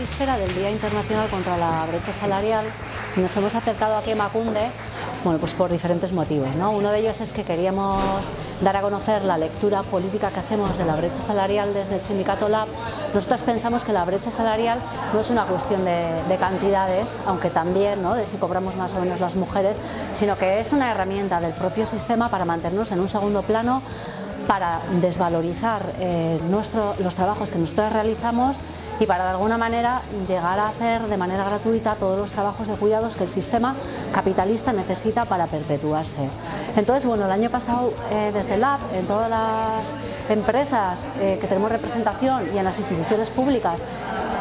víspera del Día Internacional contra la Brecha Salarial. Nos hemos acercado aquí a Emakunde, bueno, pues por diferentes motivos, ¿no? Uno de ellos es que queríamos dar a conocer la lectura política que hacemos de la brecha salarial desde el sindicato LAB. Nosotras pensamos que la brecha salarial no es una cuestión de cantidades, aunque también, ¿no?, de si cobramos más o menos las mujeres, sino que es una herramienta del propio sistema para mantenernos en un segundo plano, para desvalorizar los trabajos que nosotras realizamos y para de alguna manera llegar a hacer de manera gratuita todos los trabajos de cuidados que el sistema capitalista necesita para perpetuarse. Entonces, bueno, el año pasado desde LAB, en todas las empresas que tenemos representación y en las instituciones públicas,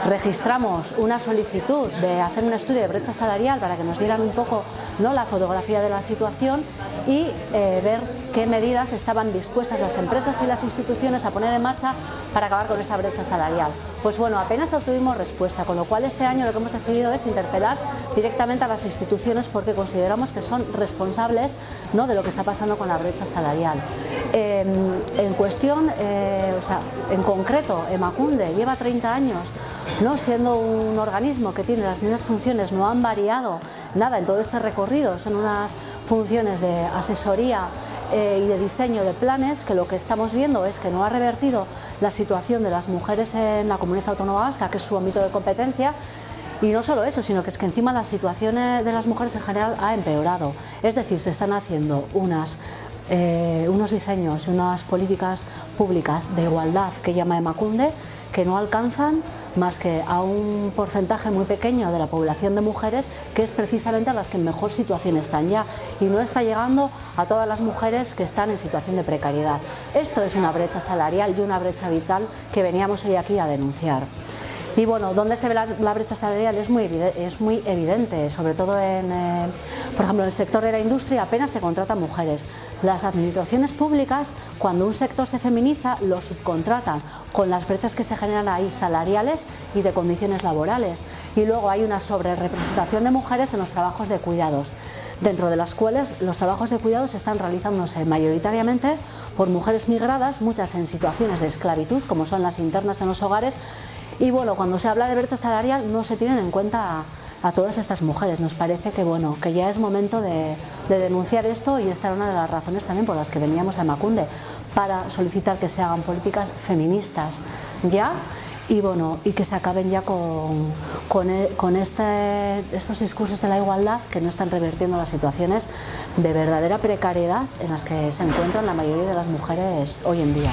registramos una solicitud de hacer un estudio de brecha salarial para que nos dieran un poco, ¿no?, la fotografía de la situación y ver qué medidas estaban dispuestas las empresas y las instituciones a poner en marcha para acabar con esta brecha salarial. Pues bueno, apenas obtuvimos respuesta, con lo cual este año lo que hemos decidido es interpelar directamente a las instituciones porque consideramos que son responsables, ¿no?, de lo que está pasando con la brecha salarial. En cuestión, en concreto, Emakunde lleva 30 años, ¿no?, siendo un organismo que tiene las mismas funciones, no han variado nada en todo este recorrido, son unas funciones de asesoría y de diseño de planes, que lo que estamos viendo es que no ha revertido la situación de las mujeres en la Comunidad Autónoma Vasca, que es su ámbito de competencia. Y no solo eso, sino que es que encima la situación de las mujeres en general ha empeorado. Es decir, se están haciendo unos diseños y unas políticas públicas de igualdad que llama Emakunde, que no alcanzan más que a un porcentaje muy pequeño de la población de mujeres, que es precisamente a las que en mejor situación están ya, y no está llegando a todas las mujeres que están en situación de precariedad. Esto es una brecha salarial y una brecha vital que veníamos hoy aquí a denunciar. Y bueno, ¿dónde se ve la brecha salarial? Es muy evidente, sobre todo por ejemplo, en el sector de la industria apenas se contratan mujeres. Las administraciones públicas, cuando un sector se feminiza, lo subcontratan, con las brechas que se generan ahí salariales y de condiciones laborales. Y luego hay una sobrerepresentación de mujeres en los trabajos de cuidados, dentro de las cuales los trabajos de cuidados están realizándose mayoritariamente por mujeres migradas, muchas en situaciones de esclavitud, como son las internas en los hogares. Y bueno, cuando se habla de brecha salarial no se tienen en cuenta a todas estas mujeres. Nos parece que, bueno, que ya es momento de denunciar esto, y esta era una de las razones también por las que veníamos a Emakunde, para solicitar que se hagan políticas feministas ya, y bueno, y que se acaben ya con estos discursos de la igualdad que no están revertiendo las situaciones de verdadera precariedad en las que se encuentran la mayoría de las mujeres hoy en día.